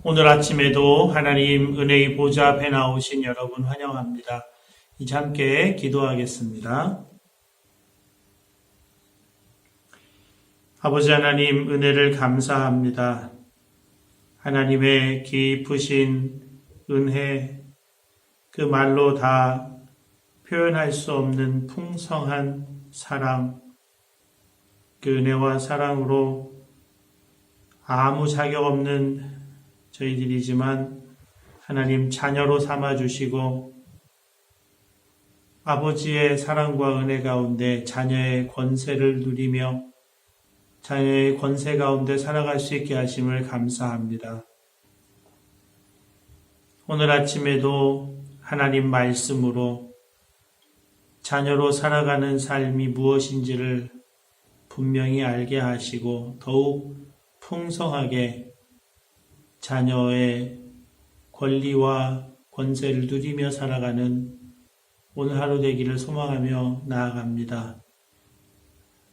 오늘 아침에도 하나님 은혜의 보좌 앞에 나오신 여러분 환영합니다. 이제 함께 기도하겠습니다. 아버지 하나님 은혜를 감사합니다. 하나님의 깊으신 은혜, 그 말로 다 표현할 수 없는 풍성한 사랑, 그 은혜와 사랑으로 아무 자격 없는 저희들이지만 하나님 자녀로 삼아주시고 아버지의 사랑과 은혜 가운데 자녀의 권세를 누리며 자녀의 권세 가운데 살아갈 수 있게 하심을 감사합니다. 오늘 아침에도 하나님 말씀으로 자녀로 살아가는 삶이 무엇인지를 분명히 알게 하시고 더욱 풍성하게 자녀의 권리와 권세를 누리며 살아가는 오늘 하루 되기를 소망하며 나아갑니다.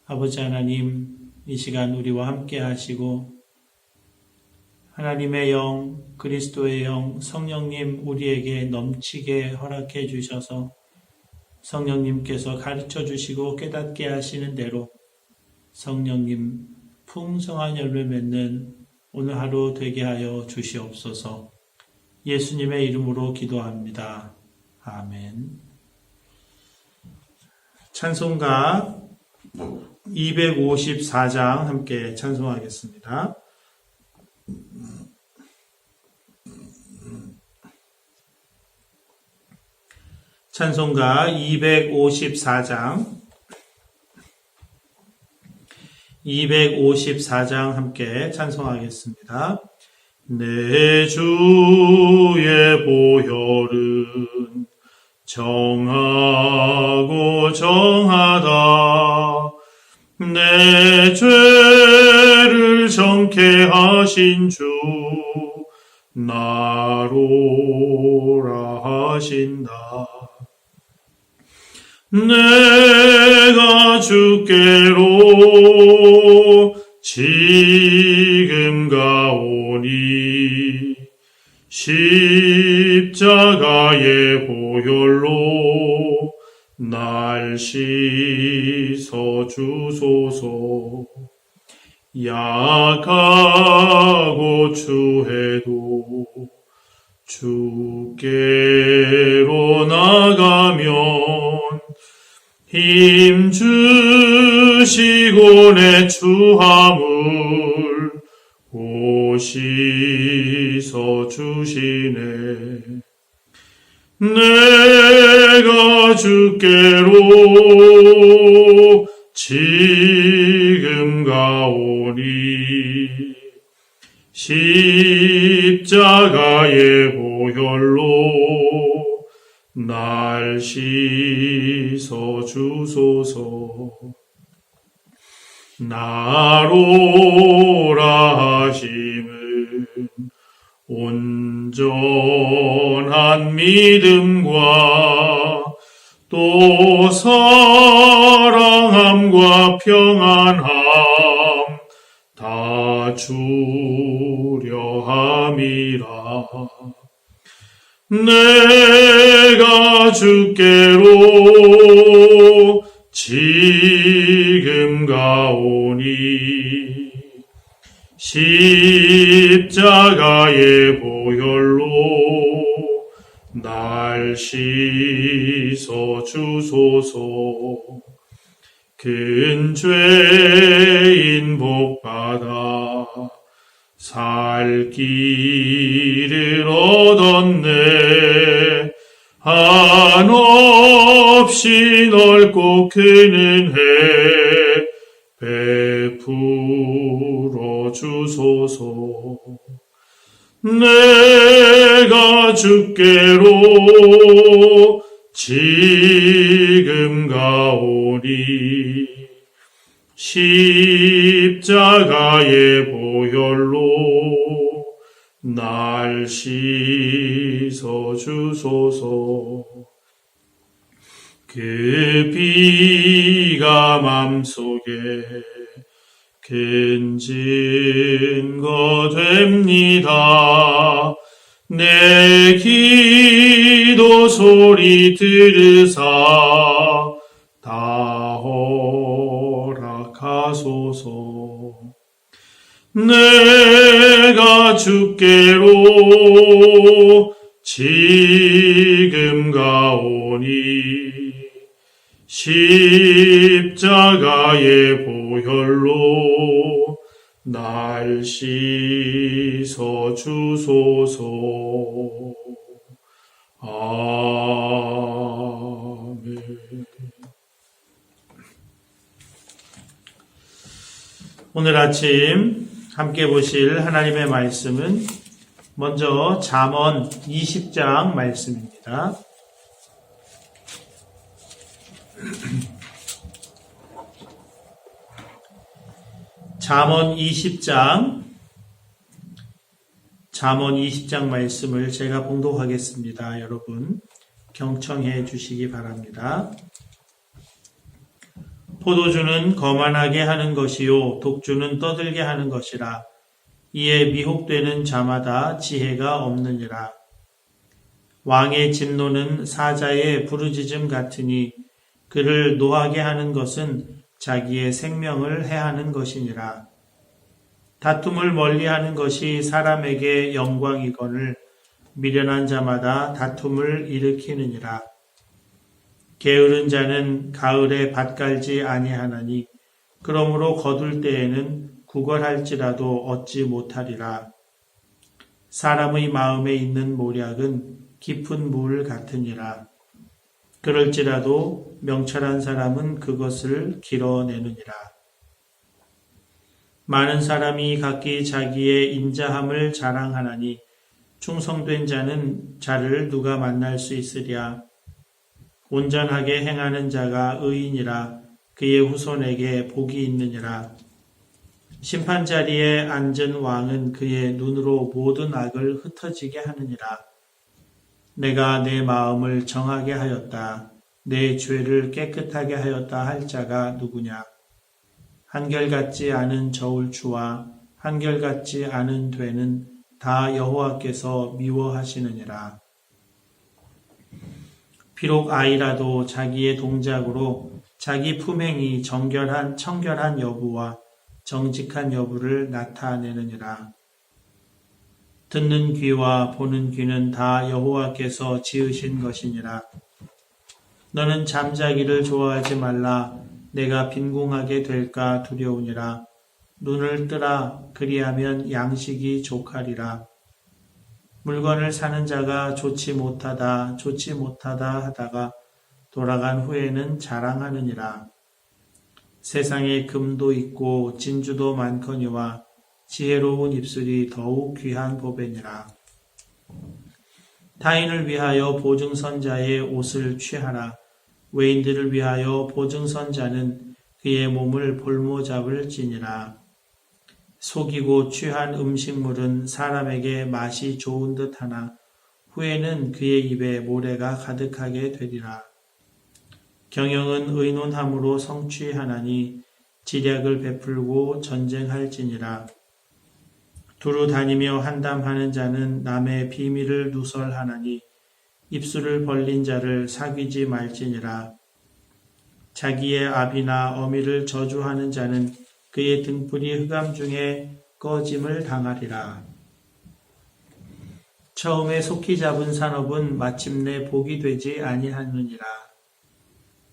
아버지 하나님, 이 시간 우리와 함께 하시고 하나님의 영, 그리스도의 영, 성령님 우리에게 넘치게 허락해 주셔서 성령님께서 가르쳐 주시고 깨닫게 하시는 대로 성령님 풍성한 열매 맺는 오늘 하루 되게 하여 주시옵소서. 예수님의 이름으로 기도합니다. 아멘. 찬송가 254장 함께 찬송하겠습니다. 찬송가 254장 함께 찬송하겠습니다. 내 주의 보혈은 정하고 정하다. 내 죄를 정케 하신 주 나로라 하신다. 내가 주께로 지금 가오니 십자가의 보혈로 날 씻어 주소서. 약하고 추해도 주께로 나가면 힘 주시고 내 추함을 오시서 주시네. 내가 주께로 지금 가오니 십자가의 보혈로 날 씻어 주소서. 나로라 하심은 온전한 믿음과 또 사랑함과 평안함 다 주려 함이라. 내가 주께로 지금 가오니 십자가의 보혈로 날 씻어 주소서. 큰 죄인 복받아 살 길을 얻었네. 한없이 넓고 큰 은혜 베풀어 주소서. 내가 주께로 지금 가오니 십자가의 보혈로 날 씻어 주소서. 그 피가 맘속에 큰 증거 됩니다. 내 기도 소리 들으사 다 허락하소서. 내가 주께로 지금 가오니 십자가의 보혈로 날 씻어 주소서. 아멘. 오늘 아침 함께 보실 하나님의 말씀은 먼저 잠언 20장 말씀입니다. 잠언 20장 말씀을 제가 봉독하겠습니다. 여러분 경청해 주시기 바랍니다. 포도주는 거만하게 하는 것이요 독주는 떠들게 하는 것이라. 이에 미혹되는 자마다 지혜가 없느니라. 왕의 진노는 사자의 부르짖음 같으니 그를 노하게 하는 것은 자기의 생명을 해하는 것이니라. 다툼을 멀리하는 것이 사람에게 영광이거늘 미련한 자마다 다툼을 일으키느니라. 게으른 자는 가을에 밭 갈지 아니하나니 그러므로 거둘 때에는 구걸할지라도 얻지 못하리라. 사람의 마음에 있는 모략은 깊은 물 같으니라. 그럴지라도 명철한 사람은 그것을 길어내느니라. 많은 사람이 각기 자기의 인자함을 자랑하나니 충성된 자를 누가 만날 수 있으랴. 온전하게 행하는 자가 의인이라. 그의 후손에게 복이 있느니라. 심판자리에 앉은 왕은 그의 눈으로 모든 악을 흩어지게 하느니라. 내가 내 마음을 정하게 하였다. 내 죄를 깨끗하게 하였다 할 자가 누구냐. 한결같지 않은 저울추와 한결같지 않은 되는 다 여호와께서 미워하시느니라. 비록 아이라도 자기의 동작으로 자기 품행이 청결한 여부와 정직한 여부를 나타내느니라. 듣는 귀와 보는 귀는 다 여호와께서 지으신 것이니라. 너는 잠자기를 좋아하지 말라. 내가 빈궁하게 될까 두려우니라. 눈을 뜨라. 그리하면 양식이 족하리라. 물건을 사는 자가 좋지 못하다 하다가 돌아간 후에는 자랑하느니라. 세상에 금도 있고 진주도 많거니와 지혜로운 입술이 더욱 귀한 보배니라. 타인을 위하여 보증선자의 옷을 취하라. 외인들을 위하여 보증선자는 그의 몸을 볼모잡을 지니라. 속이고 취한 음식물은 사람에게 맛이 좋은 듯하나 후에는 그의 입에 모래가 가득하게 되리라. 경영은 의논함으로 성취하나니 지략을 베풀고 전쟁할지니라. 두루 다니며 한담하는 자는 남의 비밀을 누설하나니 입술을 벌린 자를 사귀지 말지니라. 자기의 아비나 어미를 저주하는 자는 그의 등불이 흑암 중에 꺼짐을 당하리라. 처음에 속히 잡은 산업은 마침내 복이 되지 아니하느니라.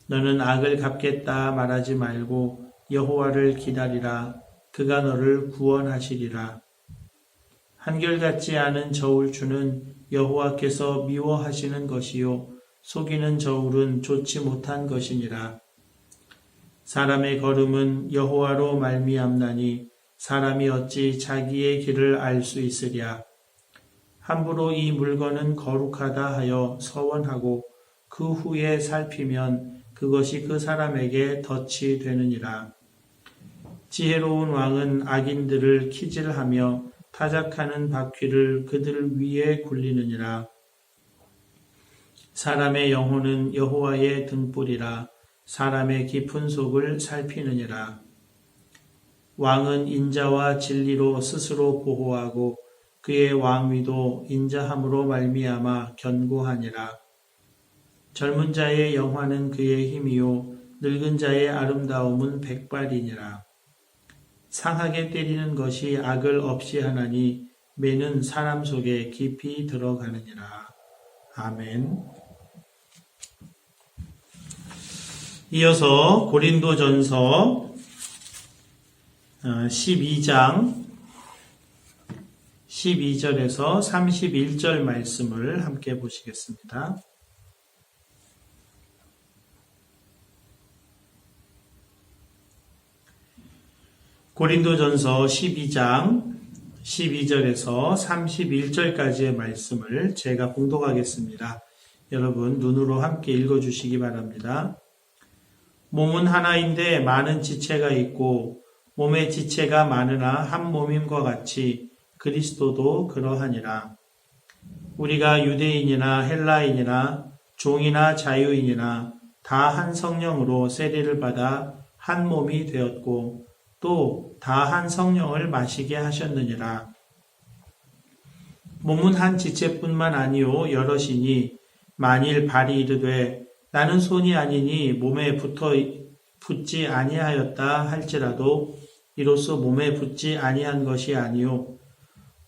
너는 악을 갚겠다 말하지 말고 여호와를 기다리라. 그가 너를 구원하시리라. 한결같지 않은 저울추는 여호와께서 미워하시는 것이요 속이는 저울은 좋지 못한 것이니라. 사람의 걸음은 여호와로 말미암나니 사람이 어찌 자기의 길을 알 수 있으랴. 함부로 이 물건은 거룩하다 하여 서원하고 그 후에 살피면 그것이 그 사람에게 덫이 되느니라. 지혜로운 왕은 악인들을 키질하며 타작하는 바퀴를 그들 위에 굴리느니라. 사람의 영혼은 여호와의 등불이라. 사람의 깊은 속을 살피느니라. 왕은 인자와 진리로 스스로 보호하고 그의 왕위도 인자함으로 말미암아 견고하니라. 젊은 자의 영화는 그의 힘이요 늙은 자의 아름다움은 백발이니라. 상하게 때리는 것이 악을 없이 하나니 매는 사람 속에 깊이 들어가느니라. 아멘. 이어서 고린도전서 12장 12절에서 31절 말씀을 함께 보시겠습니다. 고린도전서 12장 12절에서 31절까지의 말씀을 제가 봉독하겠습니다. 여러분 눈으로 함께 읽어주시기 바랍니다. 몸은 하나인데 많은 지체가 있고 몸의 지체가 많으나 한 몸임과 같이 그리스도도 그러하니라. 우리가 유대인이나 헬라인이나 종이나 자유인이나 다 한 성령으로 세례를 받아 한 몸이 되었고 또 다 한 성령을 마시게 하셨느니라. 몸은 한 지체뿐만 아니요 여럿이니 만일 발이 이르되 나는 손이 아니니 몸에 붙지 아니하였다 할지라도 이로써 몸에 붙지 아니한 것이 아니요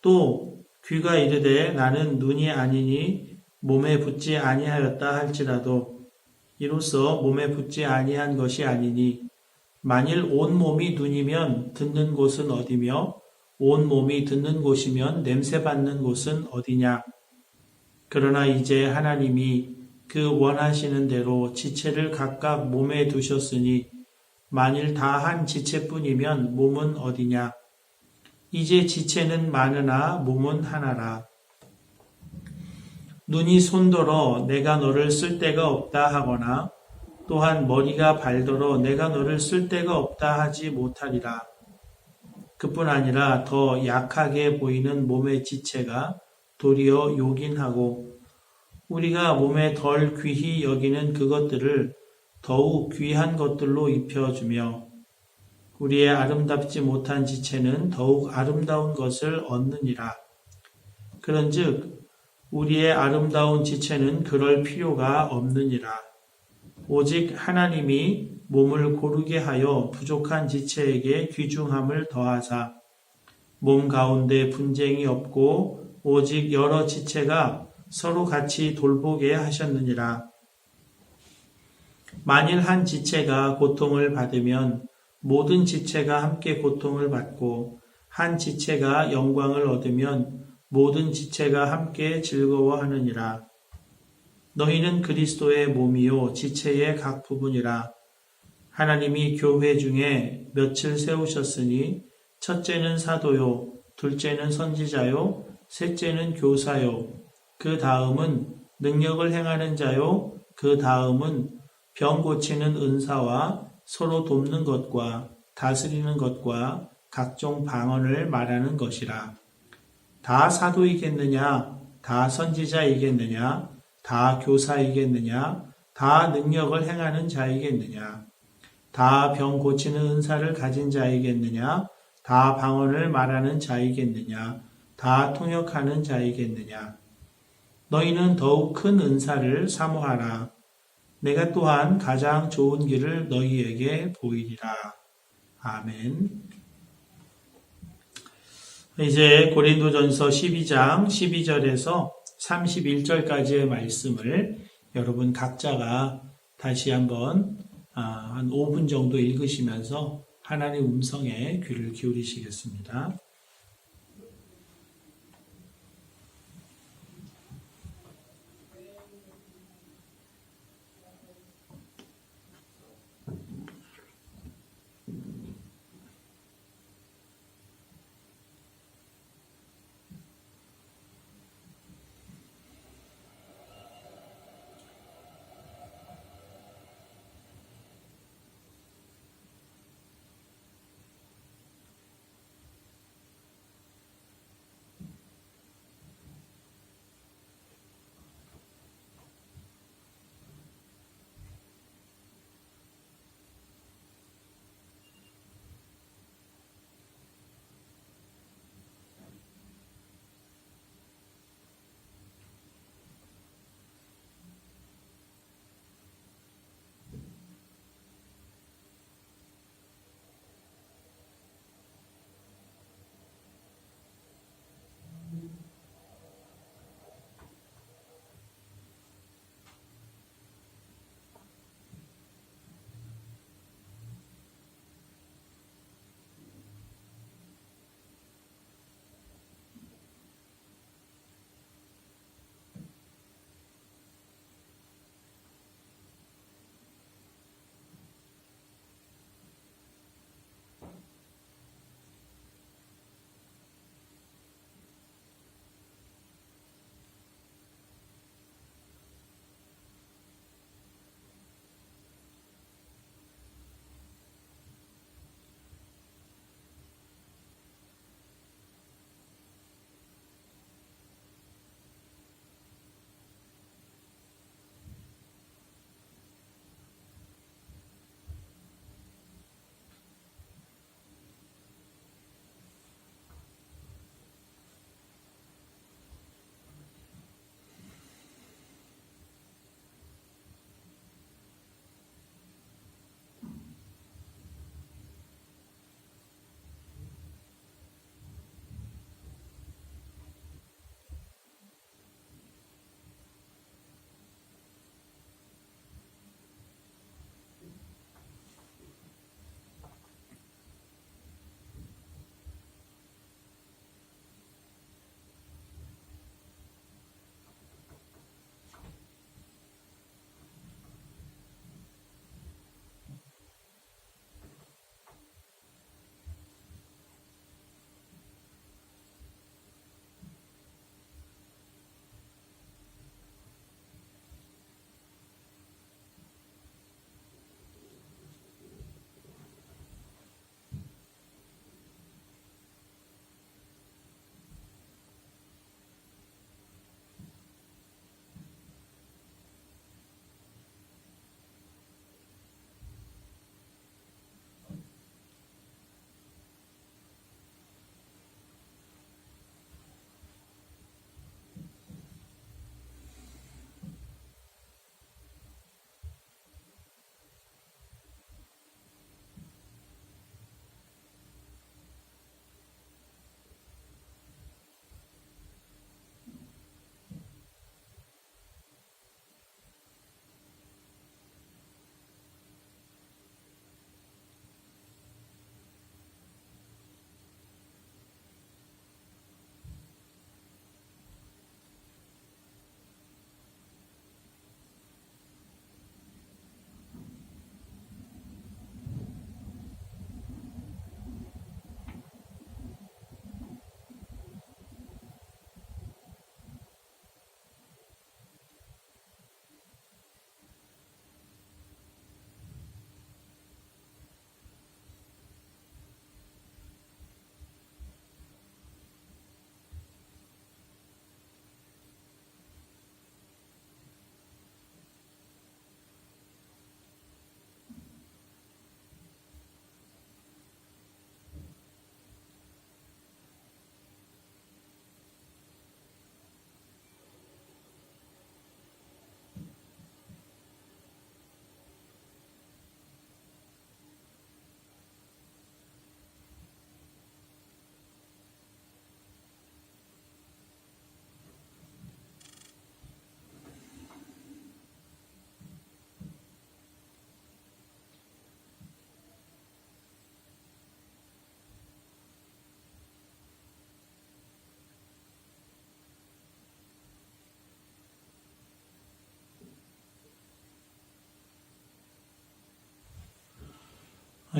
또 귀가 이르되 나는 눈이 아니니 몸에 붙지 아니하였다 할지라도 이로써 몸에 붙지 아니한 것이 아니니 만일 온 몸이 눈이면 듣는 곳은 어디며 온 몸이 듣는 곳이면 냄새 받는 곳은 어디냐. 그러나 이제 하나님이 그 원하시는 대로 지체를 각각 몸에 두셨으니 만일 다 한 지체뿐이면 몸은 어디냐. 이제 지체는 많으나 몸은 하나라. 눈이 손더러 내가 너를 쓸 데가 없다 하거나 또한 머리가 발더러 내가 너를 쓸 데가 없다 하지 못하리라. 그뿐 아니라 더 약하게 보이는 몸의 지체가 도리어 요긴하고 우리가 몸에 덜 귀히 여기는 그것들을 더욱 귀한 것들로 입혀주며 우리의 아름답지 못한 지체는 더욱 아름다운 것을 얻느니라. 그런즉 우리의 아름다운 지체는 그럴 필요가 없느니라. 오직 하나님이 몸을 고르게 하여 부족한 지체에게 귀중함을 더하사 몸 가운데 분쟁이 없고 오직 여러 지체가 서로 같이 돌보게 하셨느니라. 만일 한 지체가 고통을 받으면 모든 지체가 함께 고통을 받고 한 지체가 영광을 얻으면 모든 지체가 함께 즐거워하느니라. 너희는 그리스도의 몸이요 지체의 각 부분이라. 하나님이 교회 중에 몇을 세우셨으니 첫째는 사도요 둘째는 선지자요 셋째는 교사요 그 다음은 능력을 행하는 자요 그 다음은 병 고치는 은사와 서로 돕는 것과 다스리는 것과 각종 방언을 말하는 것이라. 다 사도이겠느냐 다 선지자이겠느냐 다 교사이겠느냐 다 능력을 행하는 자이겠느냐 다 병 고치는 은사를 가진 자이겠느냐 다 방언을 말하는 자이겠느냐 다 통역하는 자이겠느냐. 너희는 더욱 큰 은사를 사모하라. 내가 또한 가장 좋은 길을 너희에게 보이리라. 아멘. 이제 고린도전서 12장 12절에서 31절까지의 말씀을 여러분 각자가 다시 한번 한 5분 정도 읽으시면서 하나님의 음성에 귀를 기울이시겠습니다.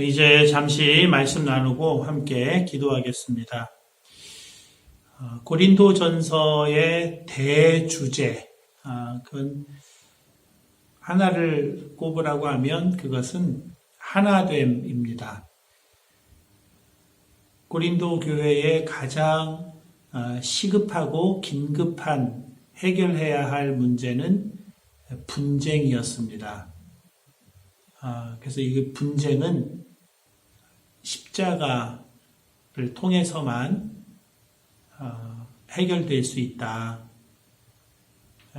이제 잠시 말씀 나누고 함께 기도하겠습니다. 고린도 전서의 대주제, 그건 하나를 꼽으라고 하면 그것은 하나됨입니다. 고린도 교회의 가장 시급하고 긴급한 해결해야 할 문제는 분쟁이었습니다. 그래서 이 분쟁은 십자가를 통해서만 해결될 수 있다.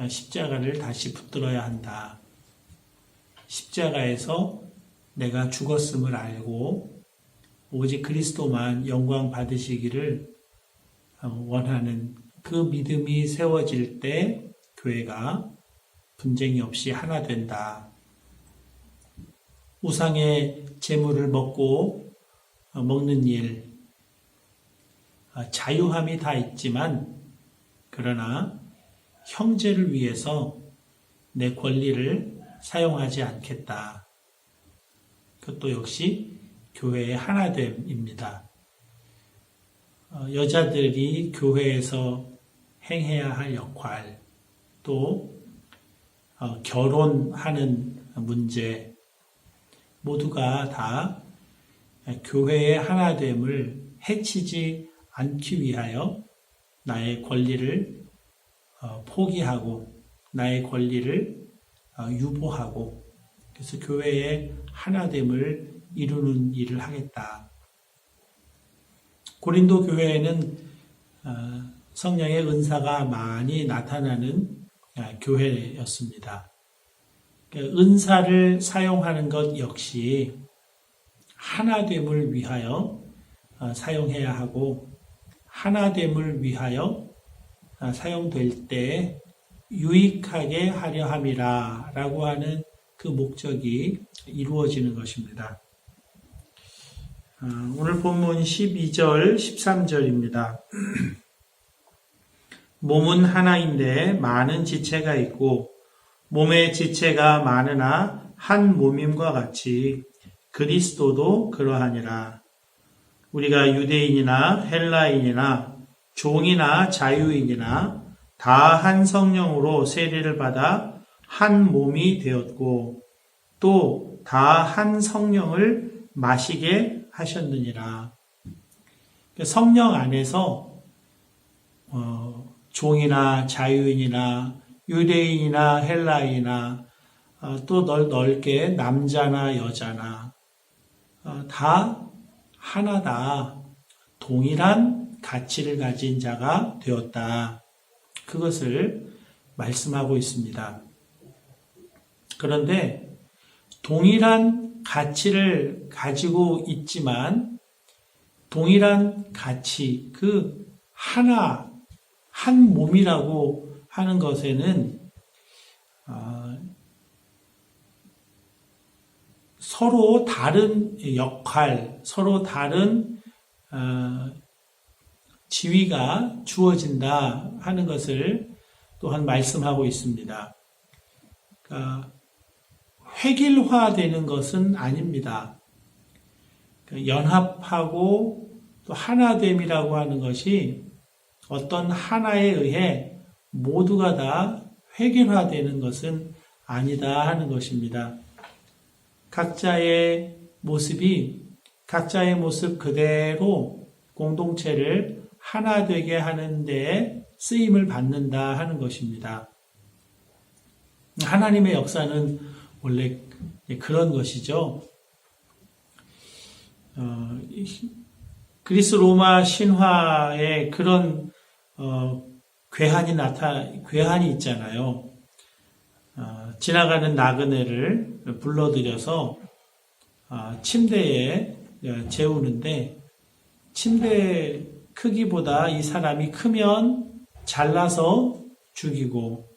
십자가를 다시 붙들어야 한다. 십자가에서 내가 죽었음을 알고 오직 그리스도만 영광 받으시기를 원하는 그 믿음이 세워질 때 교회가 분쟁이 없이 하나 된다. 우상의 재물을 먹는 일, 자유함이 다 있지만 그러나 형제를 위해서 내 권리를 사용하지 않겠다. 그것도 역시 교회의 하나됨입니다. 여자들이 교회에서 행해야 할 역할, 또 결혼하는 문제, 모두가 다 교회의 하나됨을 해치지 않기 위하여 나의 권리를 포기하고 나의 권리를 유보하고 그래서 교회의 하나됨을 이루는 일을 하겠다. 고린도 교회에는 성령의 은사가 많이 나타나는 교회였습니다. 은사를 사용하는 것 역시 하나됨을 위하여 사용해야 하고 하나됨을 위하여 사용될 때 유익하게 하려 함이라 라고 하는 그 목적이 이루어지는 것입니다. 오늘 본문 12절, 13절입니다. 몸은 하나인데 많은 지체가 있고 몸의 지체가 많으나 한 몸임과 같이 그리스도도 그러하니라. 우리가 유대인이나 헬라인이나 종이나 자유인이나 다 한 성령으로 세례를 받아 한 몸이 되었고 또 다 한 성령을 마시게 하셨느니라. 성령 안에서 종이나 자유인이나 유대인이나 헬라인이나 또 넓게 남자나 여자나 다 하나다. 동일한 가치를 가진 자가 되었다. 그것을 말씀하고 있습니다. 그런데 동일한 가치를 가지고 있지만 동일한 가치, 그 하나, 한 몸이라고 하는 것에는 서로 다른 역할, 서로 다른 지위가 주어진다 하는 것을 또한 말씀하고 있습니다. 그러니까 획일화되는 것은 아닙니다. 연합하고 또 하나됨이라고 하는 것이 어떤 하나에 의해 모두가 다 획일화되는 것은 아니다 하는 것입니다. 각자의 모습이 각자의 모습 그대로 공동체를 하나 되게 하는 데 쓰임을 받는다 하는 것입니다. 하나님의 역사는 원래 그런 것이죠. 그리스 로마 신화에 그런 괴한이 있잖아요. 지나가는 나그네를 불러들여서 침대에 재우는데 침대 크기보다 이 사람이 크면 잘라서 죽이고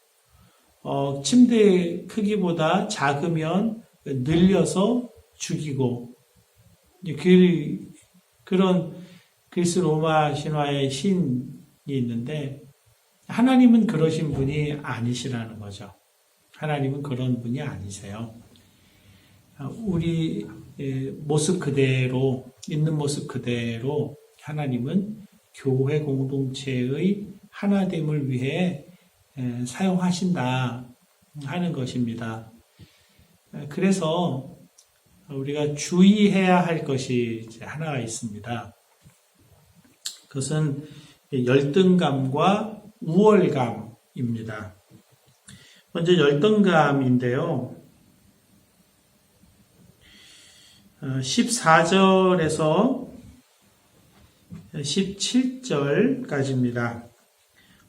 침대 크기보다 작으면 늘려서 죽이고 그런 그리스 로마 신화의 신이 있는데 하나님은 그러신 분이 아니시라는 거죠. 하나님은 그런 분이 아니세요. 우리 모습 그대로, 있는 모습 그대로 하나님은 교회 공동체의 하나됨을 위해 사용하신다 하는 것입니다. 그래서 우리가 주의해야 할 것이 이제 하나가 있습니다. 그것은 열등감과 우월감입니다. 먼저 열등감인데요. 14절에서 17절까지입니다.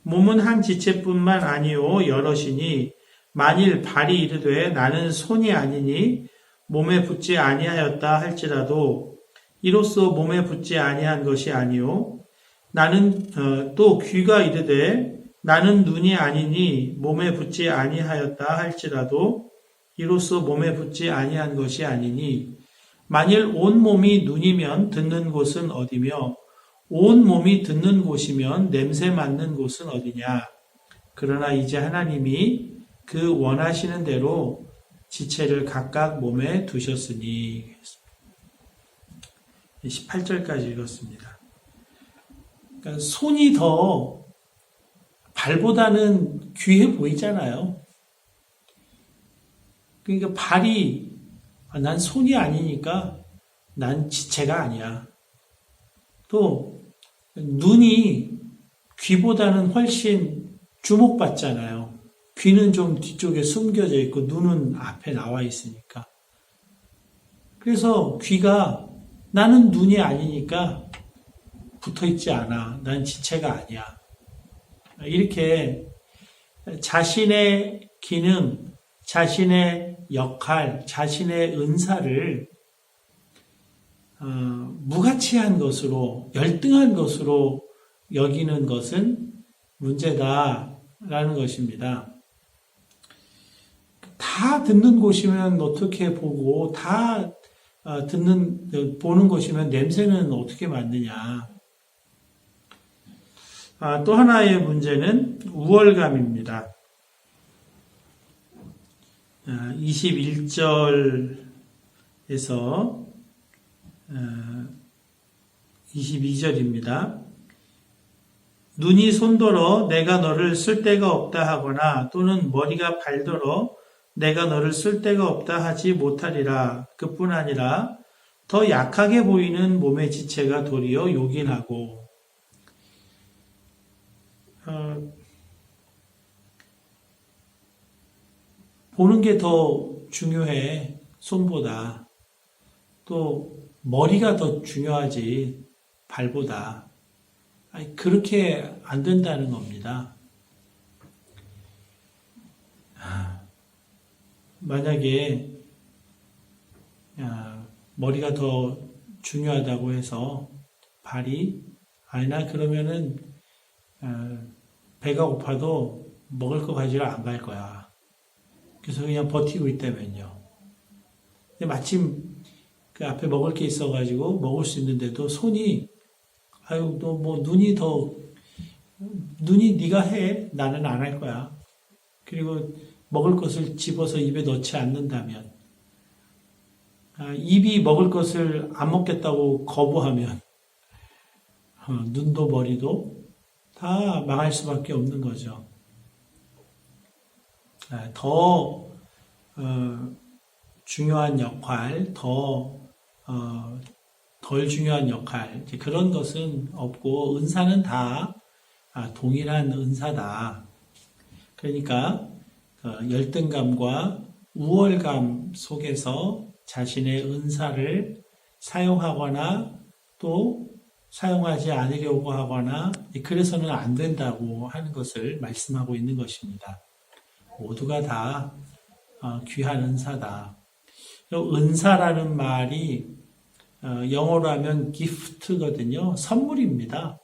몸은 한 지체뿐만 아니요 여럿이니 만일 발이 이르되 나는 손이 아니니 몸에 붙지 아니하였다 할지라도 이로써 몸에 붙지 아니한 것이 아니요 나는 또 귀가 이르되 나는 눈이 아니니 몸에 붙지 아니하였다 할지라도 이로써 몸에 붙지 아니한 것이 아니니 만일 온 몸이 눈이면 듣는 곳은 어디며 온 몸이 듣는 곳이면 냄새 맡는 곳은 어디냐. 그러나 이제 하나님이 그 원하시는 대로 지체를 각각 몸에 두셨으니 18절까지 읽었습니다. 그러니까 손이 더 발보다는 귀해 보이잖아요. 그러니까 발이 난 손이 아니니까 난 지체가 아니야. 또 눈이 귀보다는 훨씬 주목받잖아요. 귀는 좀 뒤쪽에 숨겨져 있고 눈은 앞에 나와 있으니까. 그래서 귀가 나는 눈이 아니니까 붙어있지 않아. 난 지체가 아니야. 이렇게 자신의 기능, 자신의 역할, 자신의 은사를 무가치한 것으로, 열등한 것으로 여기는 것은 문제다라는 것입니다. 다 듣는 곳이면 어떻게 보고, 다 보는 곳이면 냄새는 어떻게 맡느냐. 또 하나의 문제는 우월감입니다. 21절에서 22절입니다. 눈이 손더러 내가 너를 쓸데가 없다 하거나 또는 머리가 발더러 내가 너를 쓸데가 없다 하지 못하리라. 그뿐 아니라 더 약하게 보이는 몸의 지체가 도리어 요긴하고 보는 게 더 중요해. 손보다. 또 머리가 더 중요하지. 발보다. 그렇게 안 된다는 겁니다. 만약에 머리가 더 중요하다고 해서 발이 나 그러면은 배가 고파도 먹을 거 가지러 안 갈 거야. 그래서 그냥 버티고 있다면요. 근데 마침 그 앞에 먹을 게 있어가지고 먹을 수 있는데도 손이 너 뭐 눈이 네가 해. 나는 안 할 거야. 그리고 먹을 것을 집어서 입에 넣지 않는다면 입이 먹을 것을 안 먹겠다고 거부하면 눈도 머리도 다 망할 수밖에 없는 거죠. 더 중요한 역할, 덜 중요한 역할, 그런 것은 없고 은사는 다 동일한 은사다. 그러니까 열등감과 우월감 속에서 자신의 은사를 사용하거나 또 사용하지 않으려고 하거나 그래서는 안 된다고 하는 것을 말씀하고 있는 것입니다. 모두가 다 귀한 은사다. 은사라는 말이 영어로 하면 gift거든요. 선물입니다.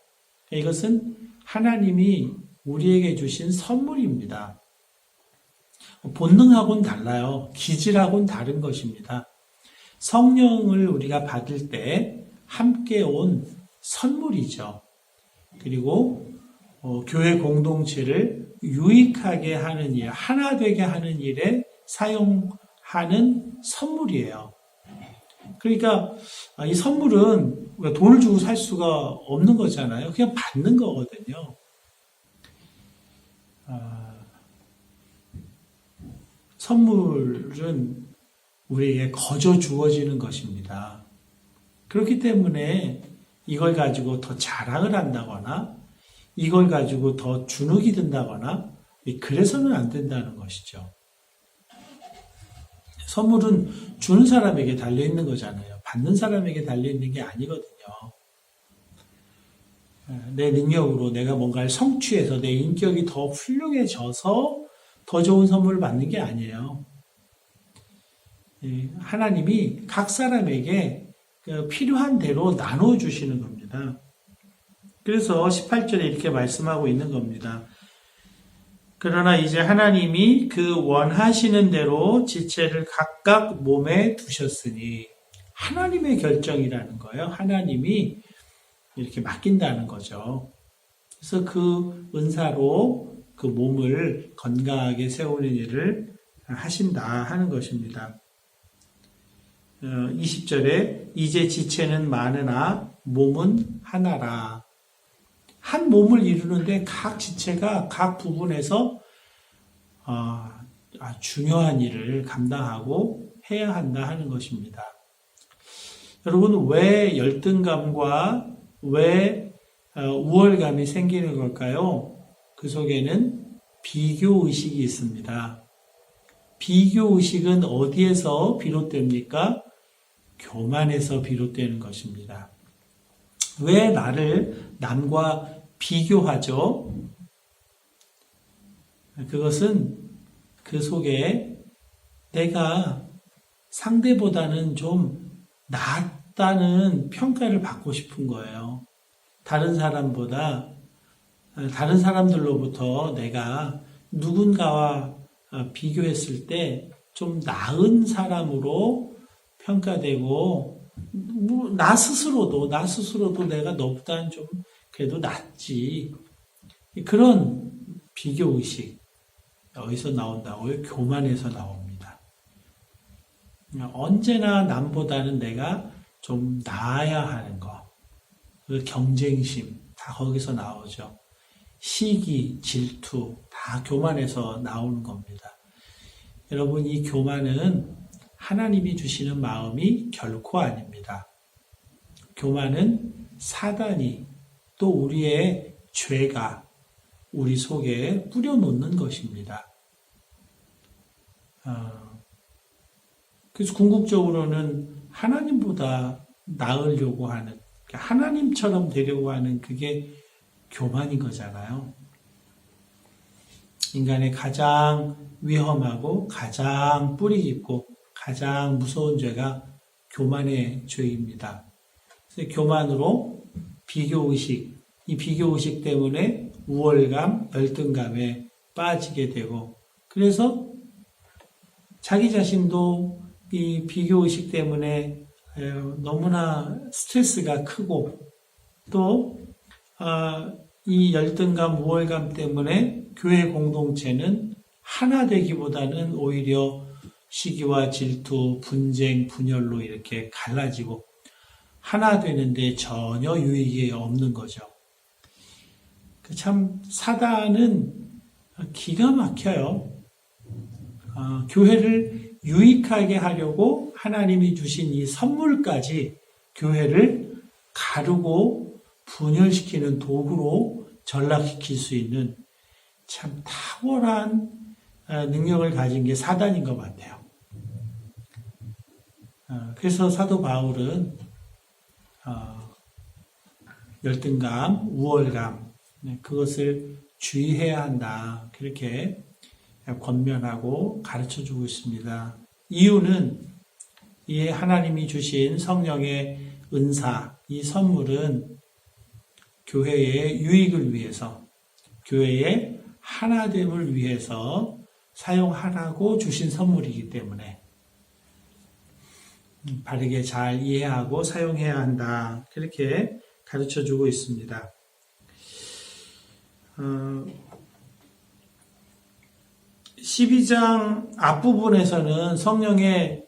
이것은 하나님이 우리에게 주신 선물입니다. 본능하고는 달라요. 기질하고는 다른 것입니다. 성령을 우리가 받을 때 함께 온 선물이죠. 그리고 교회 공동체를 유익하게 하는 일, 하나 되게 하는 일에 사용하는 선물이에요. 그러니까 이 선물은 돈을 주고 살 수가 없는 거잖아요. 그냥 받는 거거든요. 선물은 우리에게 거저 주어지는 것입니다. 그렇기 때문에 이걸 가지고 더 자랑을 한다거나 이걸 가지고 더 주눅이 든다거나 그래서는 안 된다는 것이죠. 선물은 주는 사람에게 달려있는 거잖아요. 받는 사람에게 달려있는 게 아니거든요. 내 능력으로 내가 뭔가를 성취해서 내 인격이 더 훌륭해져서 더 좋은 선물을 받는 게 아니에요. 하나님이 각 사람에게 필요한 대로 나눠주시는 겁니다. 그래서 18절에 이렇게 말씀하고 있는 겁니다. 그러나 이제 하나님이 그 원하시는 대로 지체를 각각 몸에 두셨으니 하나님의 결정이라는 거예요. 하나님이 이렇게 맡긴다는 거죠. 그래서 그 은사로 그 몸을 건강하게 세우는 일을 하신다 하는 것입니다. 20절에 이제 지체는 많으나 몸은 하나라. 한 몸을 이루는데 각 지체가 각 부분에서 중요한 일을 감당하고 해야 한다 하는 것입니다. 여러분, 왜 열등감과 왜 우월감이 생기는 걸까요? 그 속에는 비교의식이 있습니다. 비교의식은 어디에서 비롯됩니까? 교만에서 비롯되는 것입니다. 왜 나를 남과 비교하죠? 그것은 그 속에 내가 상대보다는 좀 낫다는 평가를 받고 싶은 거예요. 다른 사람들로부터 내가 누군가와 비교했을 때 좀 나은 사람으로 평가되고, 나 스스로도 내가 너보다는 좀 그래도 낫지. 그런 비교의식, 어디서 나온다고요? 교만에서 나옵니다. 언제나 남보다는 내가 좀 나아야 하는 거, 그 경쟁심, 다 거기서 나오죠. 시기, 질투, 다 교만에서 나오는 겁니다. 여러분, 이 교만은 하나님이 주시는 마음이 결코 아닙니다. 교만은 사단이 또 우리의 죄가 우리 속에 뿌려놓는 것입니다. 그래서 궁극적으로는 하나님보다 나으려고 하는, 하나님처럼 되려고 하는 그게 교만인 거잖아요. 인간의 가장 위험하고 가장 뿌리 깊고 가장 무서운 죄가 교만의 죄입니다. 그래서 교만으로 비교의식, 이 비교의식 때문에 우월감, 열등감에 빠지게 되고, 그래서 자기 자신도 이 비교의식 때문에 너무나 스트레스가 크고, 또 이 열등감, 우월감 때문에 교회 공동체는 하나 되기보다는 오히려 시기와 질투, 분쟁, 분열로 이렇게 갈라지고 하나 되는데 전혀 유익이 없는 거죠. 참 사단은 기가 막혀요. 교회를 유익하게 하려고 하나님이 주신 이 선물까지 교회를 가르고 분열시키는 도구로 전락시킬 수 있는 참 탁월한 능력을 가진 게 사단인 것 같아요. 그래서 사도 바울은 열등감, 우월감, 그것을 주의해야 한다. 그렇게 권면하고 가르쳐주고 있습니다. 이유는 이 하나님이 주신 성령의 은사, 이 선물은 교회의 유익을 위해서, 교회의 하나됨을 위해서 사용하라고 주신 선물이기 때문에 바르게 잘 이해하고 사용해야 한다. 그렇게 가르쳐주고 있습니다. 12장 앞부분에서는 성령의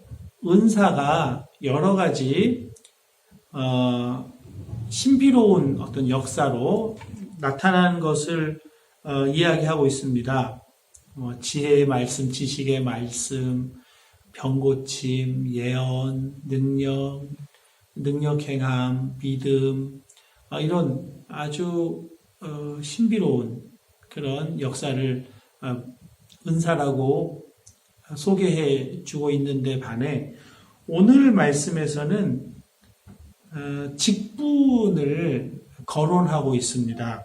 은사가 여러 가지 신비로운 어떤 역사로 나타나는 것을 이야기하고 있습니다. 지혜의 말씀, 지식의 말씀, 병고침, 예언, 능력 행함, 믿음, 이런 아주 신비로운 그런 역사를 은사라고 소개해 주고 있는데 반해 오늘 말씀에서는 직분을 거론하고 있습니다.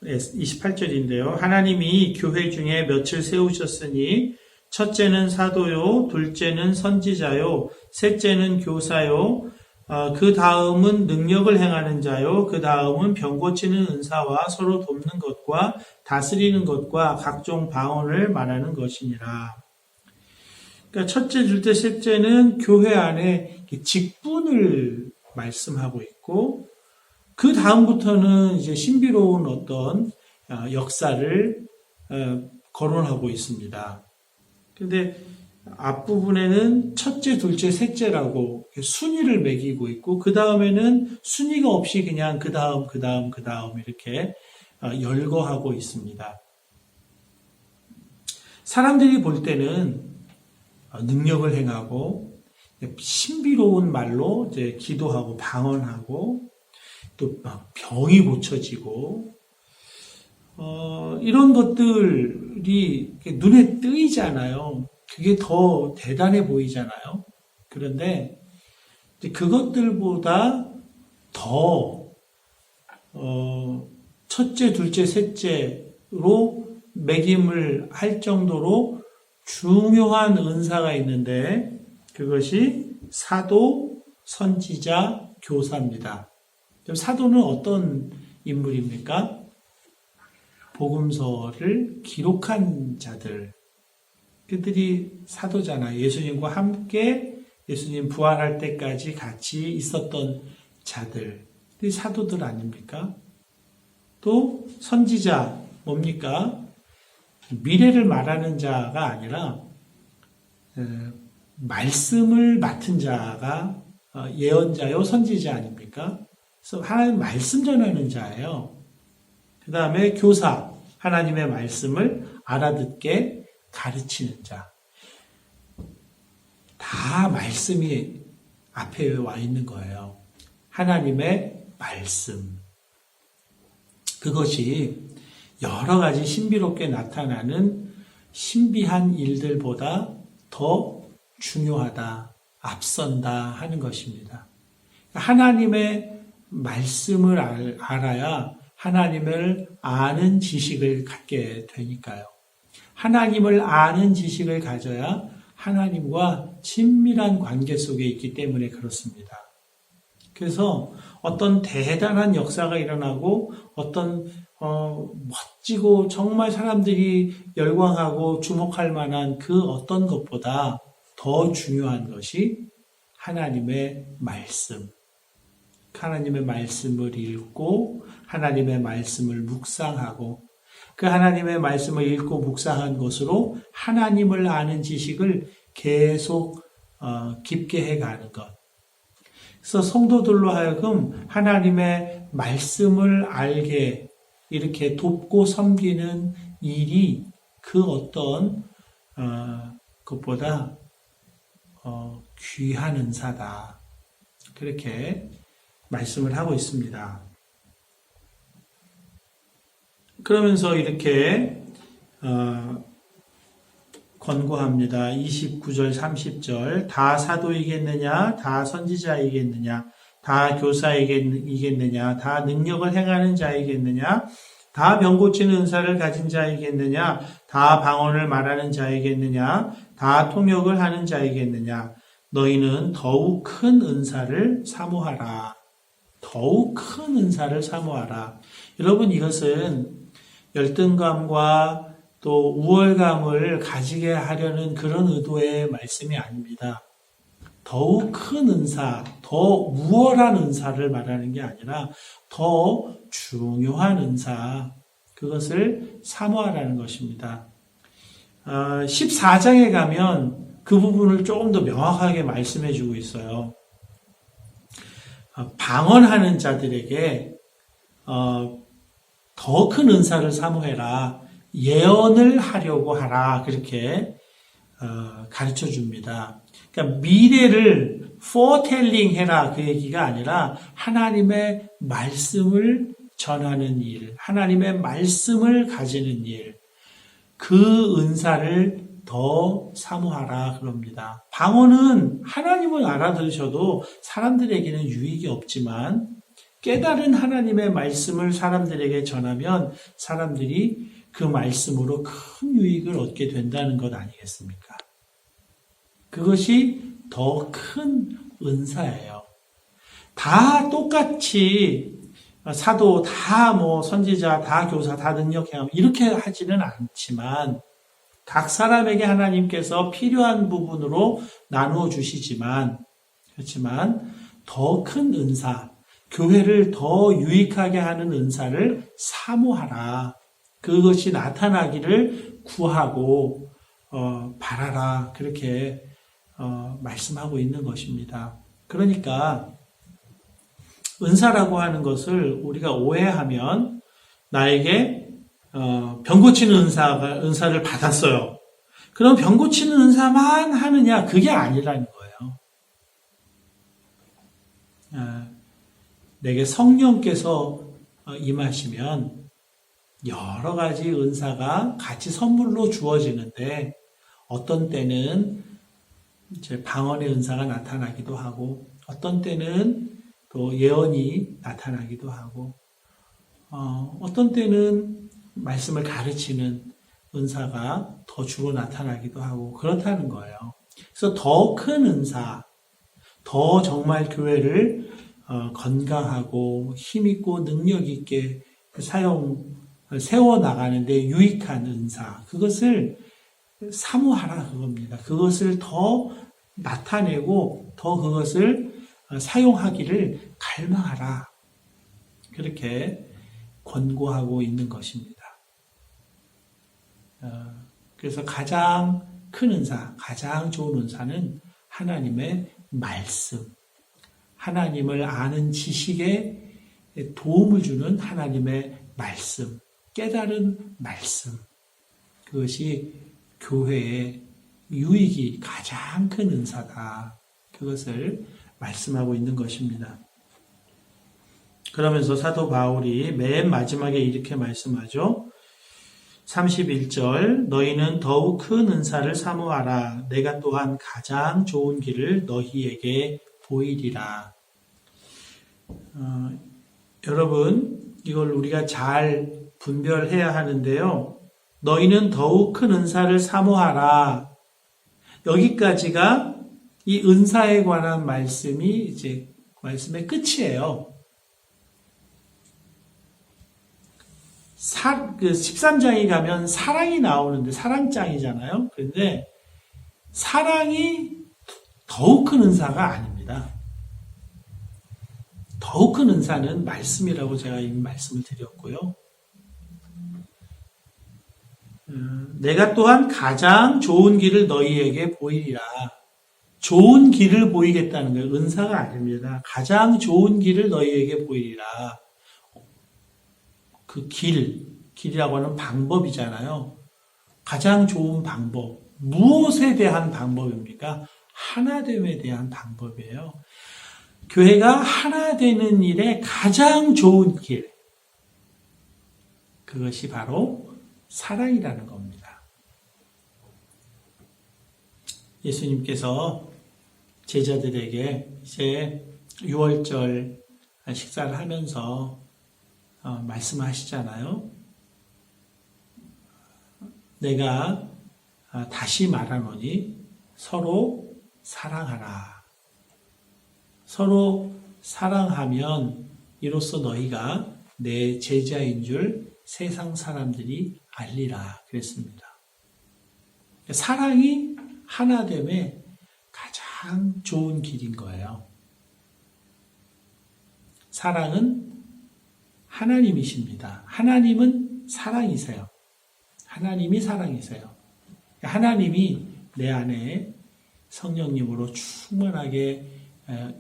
28절인데요. 하나님이 교회 중에 몇을 세우셨으니 첫째는 사도요, 둘째는 선지자요, 셋째는 교사요, 그 다음은 능력을 행하는 자요, 그 다음은 병 고치는 은사와 서로 돕는 것과 다스리는 것과 각종 방언을 말하는 것이니라. 그러니까 첫째, 둘째, 셋째는 교회 안에 직분을 말씀하고 있고, 그 다음부터는 이제 신비로운 어떤 역사를 거론하고 있습니다. 근데 앞부분에는 첫째, 둘째, 셋째라고 순위를 매기고 있고, 그 다음에는 순위가 없이 그냥 그 다음 이렇게 열거하고 있습니다. 사람들이 볼 때는 능력을 행하고, 신비로운 말로 이제 기도하고 방언하고, 또 막 병이 고쳐지고, 이런 것들이 눈에 띄잖아요. 그게 더 대단해 보이잖아요. 그런데 그것들보다 더 첫째, 둘째, 셋째로 매김을 할 정도로 중요한 은사가 있는데 그것이 사도, 선지자, 교사입니다. 그럼 사도는 어떤 인물입니까? 복음서를 기록한 자들, 그들이 사도잖아요. 예수님과 함께 예수님 부활할 때까지 같이 있었던 자들, 그들이 사도들 아닙니까? 또 선지자 뭡니까? 미래를 말하는 자가 아니라 말씀을 맡은 자가 예언자요, 선지자 아닙니까? 그래서 하나님 말씀 전하는 자예요. 그 다음에 교사, 하나님의 말씀을 알아듣게 가르치는 자. 다 말씀이 앞에 와 있는 거예요. 하나님의 말씀. 그것이 여러 가지 신비롭게 나타나는 신비한 일들보다 더 중요하다, 앞선다 하는 것입니다. 하나님의 말씀을 알아야 하나님을 아는 지식을 갖게 되니까요. 하나님을 아는 지식을 가져야 하나님과 친밀한 관계 속에 있기 때문에 그렇습니다. 그래서 어떤 대단한 역사가 일어나고 어떤 멋지고 정말 사람들이 열광하고 주목할 만한 그 어떤 것보다 더 중요한 것이 하나님의 말씀. 하나님의 말씀을 읽고 하나님의 말씀을 묵상하고 그 하나님의 말씀을 읽고 묵상한 것으로 하나님을 아는 지식을 계속 깊게 해가는 것. 그래서 성도들로 하여금 하나님의 말씀을 알게 이렇게 돕고 섬기는 일이 그 어떤 것보다 귀한 은사다. 그렇게 말씀을 하고 있습니다. 그러면서 이렇게 권고합니다. 29절, 30절 다 사도이겠느냐? 다 선지자이겠느냐? 다 교사이겠느냐? 다 능력을 행하는 자이겠느냐? 다 병 고치는 은사를 가진 자이겠느냐? 다 방언을 말하는 자이겠느냐? 다 통역을 하는 자이겠느냐? 너희는 더욱 큰 은사를 사모하라. 더욱 큰 은사를 사모하라. 여러분, 이것은 열등감과 또 우월감을 가지게 하려는 그런 의도의 말씀이 아닙니다. 더욱 큰 은사, 더 우월한 은사를 말하는 게 아니라 더 중요한 은사, 그것을 사모하라는 것입니다. 14장에 가면 그 부분을 조금 더 명확하게 말씀해 주고 있어요. 방언하는 자들에게 더 큰 은사를 사모해라. 예언을 하려고 하라. 그렇게 가르쳐 줍니다. 그러니까 미래를 foretelling 해라 그 얘기가 아니라 하나님의 말씀을 전하는 일, 하나님의 말씀을 가지는 일, 그 은사를 더 사모하라 그럽니다. 방언은 하나님을 알아들으셔도 사람들에게는 유익이 없지만 깨달은 하나님의 말씀을 사람들에게 전하면 사람들이 그 말씀으로 큰 유익을 얻게 된다는 것 아니겠습니까? 그것이 더 큰 은사예요. 다 똑같이 사도, 다 선지자, 다 교사, 다 능력행함 이렇게 하지는 않지만 각 사람에게 하나님께서 필요한 부분으로 나누어 주시지만 그렇지만 더 큰 은사, 교회를 더 유익하게 하는 은사를 사모하라. 그것이 나타나기를 구하고 바라라. 그렇게 말씀하고 있는 것입니다. 그러니까 은사라고 하는 것을 우리가 오해하면 나에게 병 고치는 은사를 받았어요. 그럼 병 고치는 은사만 하느냐? 그게 아니라는 거예요. 내게 성령께서 임하시면 여러 가지 은사가 같이 선물로 주어지는데 어떤 때는 이제 방언의 은사가 나타나기도 하고 어떤 때는 또 예언이 나타나기도 하고 어떤 때는 말씀을 가르치는 은사가 더 주로 나타나기도 하고 그렇다는 거예요. 그래서 더 큰 은사, 더 정말 교회를 건강하고 힘있고 능력있게 세워나가는데 유익한 은사, 그것을 사모하라 그겁니다. 그것을 더 나타내고 더 그것을 사용하기를 갈망하라. 그렇게 권고하고 있는 것입니다. 그래서 가장 큰 은사, 가장 좋은 은사는 하나님의 말씀, 하나님을 아는 지식에 도움을 주는 하나님의 말씀, 깨달은 말씀, 그것이 교회의 유익이 가장 큰 은사다. 그것을 말씀하고 있는 것입니다. 그러면서 사도 바울이 맨 마지막에 이렇게 말씀하죠. 31절 너희는 더욱 큰 은사를 사모하라. 내가 또한 가장 좋은 길을 너희에게 보이리라. 여러분 이걸 우리가 잘 분별해야 하는데요. 너희는 더욱 큰 은사를 사모하라. 여기까지가 이 은사에 관한 말씀이 이제 말씀의 끝이에요. 13장에 가면 사랑이 나오는데 사랑장이잖아요. 그런데 사랑이 더욱 큰 은사가 아닙니다. 더욱 큰 은사는 말씀이라고 제가 이미 말씀을 드렸고요. 내가 또한 가장 좋은 길을 너희에게 보이리라. 좋은 길을 보이겠다는 거예요. 은사가 아닙니다. 가장 좋은 길을 너희에게 보이리라. 그 길이라고 하는 방법이잖아요. 가장 좋은 방법. 무엇에 대한 방법입니까? 하나됨에 대한 방법이에요. 교회가 하나 되는 일에 가장 좋은 길. 그것이 바로 사랑이라는 겁니다. 예수님께서 제자들에게 이제 6월절 식사를 하면서 말씀하시잖아요. 내가 다시 말하노니 서로 사랑하라. 서로 사랑하면 이로써 너희가 내 제자인 줄 세상 사람들이 알리라 그랬습니다. 사랑이 하나됨의 가장 좋은 길인 거예요. 사랑은 하나님이십니다. 하나님은 사랑이세요. 하나님이 사랑이세요. 하나님이 내 안에 성령님으로 충만하게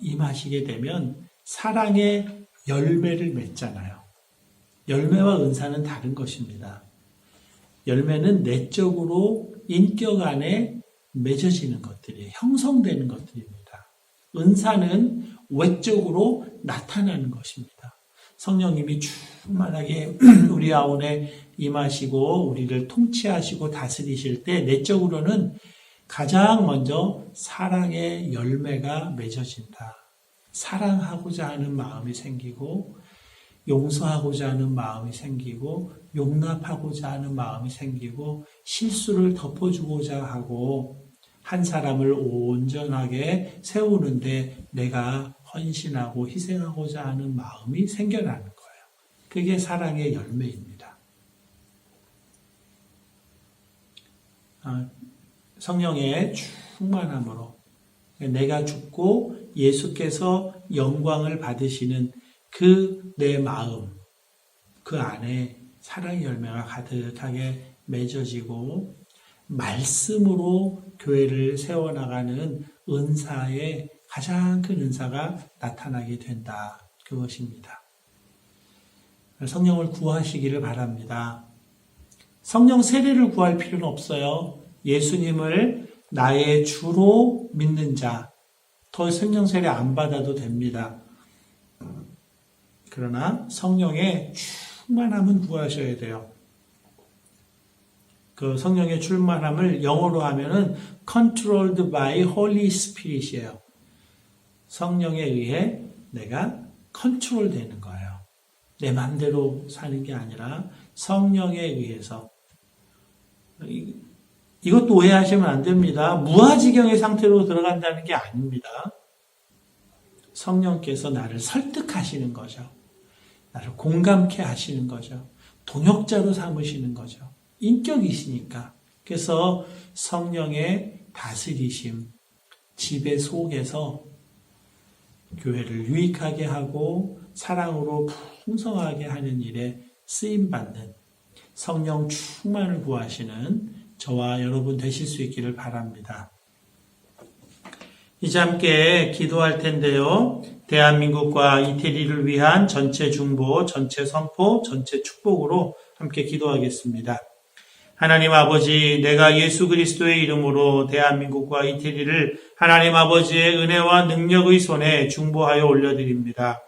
임하시게 되면 사랑의 열매를 맺잖아요. 열매와 은사는 다른 것입니다. 열매는 내적으로 인격 안에 맺어지는 것들이에요. 형성되는 것들입니다. 은사는 외적으로 나타나는 것입니다. 성령님이 충만하게 우리 가운데 임하시고 우리를 통치하시고 다스리실 때 내적으로는 가장 먼저 사랑의 열매가 맺어진다. 사랑하고자 하는 마음이 생기고 용서하고자 하는 마음이 생기고 용납하고자 하는 마음이 생기고 실수를 덮어주고자 하고 한 사람을 온전하게 세우는데 내가 헌신하고 희생하고자 하는 마음이 생겨나는 거예요. 그게 사랑의 열매입니다. 성령의 충만함으로 내가 죽고 예수께서 영광을 받으시는 그 내 마음, 그 안에 사랑의 열매가 가득하게 맺어지고 말씀으로 교회를 세워나가는 은사의 가장 큰 은사가 나타나게 된다. 그것입니다. 성령을 구하시기를 바랍니다. 성령 세례를 구할 필요는 없어요. 예수님을 나의 주로 믿는 자, 더 성령 세례 안 받아도 됩니다. 그러나 성령의 충만함은 구하셔야 돼요. 그 성령의 충만함을 영어로 하면은 controlled by Holy Spirit이에요. 성령에 의해 내가 컨트롤 되는 거예요. 내 마음대로 사는 게 아니라 성령에 의해서. 이것도 오해하시면 안 됩니다. 무아지경의 상태로 들어간다는 게 아닙니다. 성령께서 나를 설득하시는 거죠. 나를 공감케 하시는 거죠. 동역자로 삼으시는 거죠. 인격이시니까. 그래서 성령의 다스리심, 지배 속에서 교회를 유익하게 하고 사랑으로 풍성하게 하는 일에 쓰임받는 성령 충만을 구하시는 저와 여러분 되실 수 있기를 바랍니다. 이제 함께 기도할 텐데요. 대한민국과 이태리를 위한 전체 중보, 전체 선포, 전체 축복으로 함께 기도하겠습니다. 하나님 아버지, 내가 예수 그리스도의 이름으로 대한민국과 이태리를 하나님 아버지의 은혜와 능력의 손에 중보하여 올려드립니다.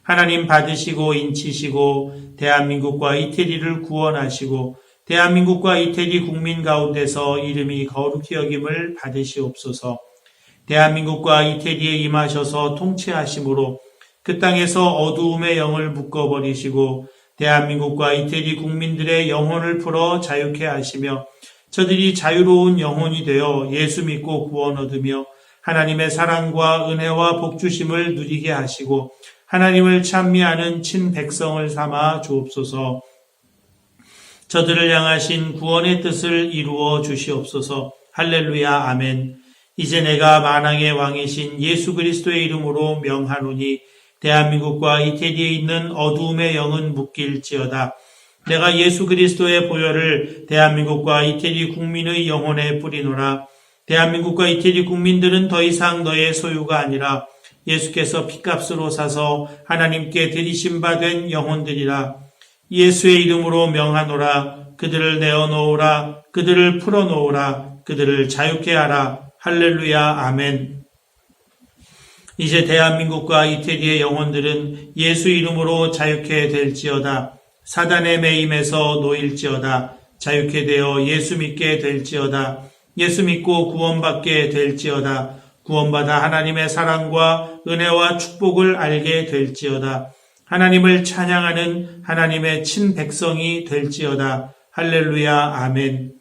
하나님 받으시고 인치시고 대한민국과 이태리를 구원하시고 대한민국과 이태리 국민 가운데서 이름이 거룩히 여김을 받으시옵소서. 대한민국과 이태리에 임하셔서 통치하심으로 그 땅에서 어두움의 영을 묶어버리시고 대한민국과 이태리 국민들의 영혼을 풀어 자유케 하시며 저들이 자유로운 영혼이 되어 예수 믿고 구원 얻으며 하나님의 사랑과 은혜와 복주심을 누리게 하시고 하나님을 찬미하는 친백성을 삼아 주옵소서. 저들을 향하신 구원의 뜻을 이루어 주시옵소서. 할렐루야 아멘. 이제 내가 만왕의 왕이신 예수 그리스도의 이름으로 명하노니 대한민국과 이태리에 있는 어두움의 영은 묶일지어다. 내가 예수 그리스도의 보혈을 대한민국과 이태리 국민의 영혼에 뿌리노라. 대한민국과 이태리 국민들은 더 이상 너의 소유가 아니라 예수께서 핏값으로 사서 하나님께 드리심받은 영혼들이라. 예수의 이름으로 명하노라. 그들을 내어놓으라. 그들을 풀어놓으라. 그들을 자유케 하라. 할렐루야 아멘. 이제 대한민국과 이태리의 영혼들은 예수 이름으로 자유케 될지어다. 사단의 매임에서 놓일지어다. 자유케 되어 예수 믿게 될지어다. 예수 믿고 구원받게 될지어다. 구원받아 하나님의 사랑과 은혜와 축복을 알게 될지어다. 하나님을 찬양하는 하나님의 친백성이 될지어다. 할렐루야 아멘.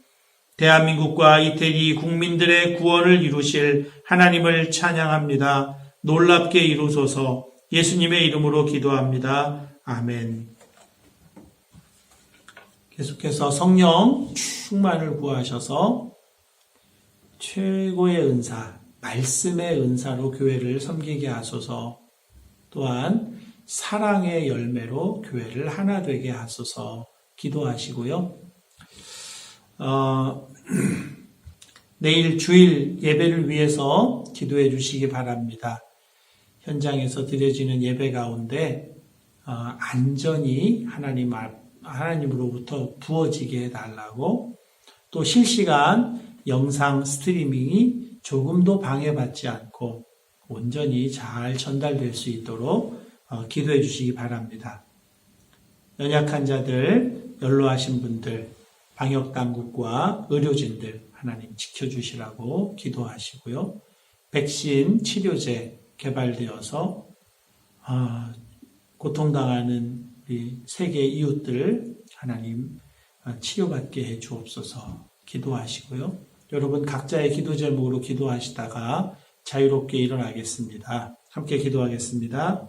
대한민국과 이태리 국민들의 구원을 이루실 하나님을 찬양합니다. 놀랍게 이루소서. 예수님의 이름으로 기도합니다. 아멘. 계속해서 성령 충만을 구하셔서 최고의 은사, 말씀의 은사로 교회를 섬기게 하소서. 또한 사랑의 열매로 교회를 하나 되게 하소서 기도하시고요. 내일 주일 예배를 위해서 기도해 주시기 바랍니다. 현장에서 드려지는 예배 가운데 안전히 하나님으로부터 부어지게 해달라고, 또 실시간 영상 스트리밍이 조금도 방해받지 않고 온전히 잘 전달될 수 있도록 기도해 주시기 바랍니다. 연약한 자들, 연로하신 분들, 방역당국과 의료진들 하나님 지켜주시라고 기도하시고요. 백신, 치료제 개발되어서 고통당하는 우리 세계 이웃들 하나님 치료받게 해 주옵소서 기도하시고요. 여러분 각자의 기도 제목으로 기도하시다가 자유롭게 일어나겠습니다. 함께 기도하겠습니다.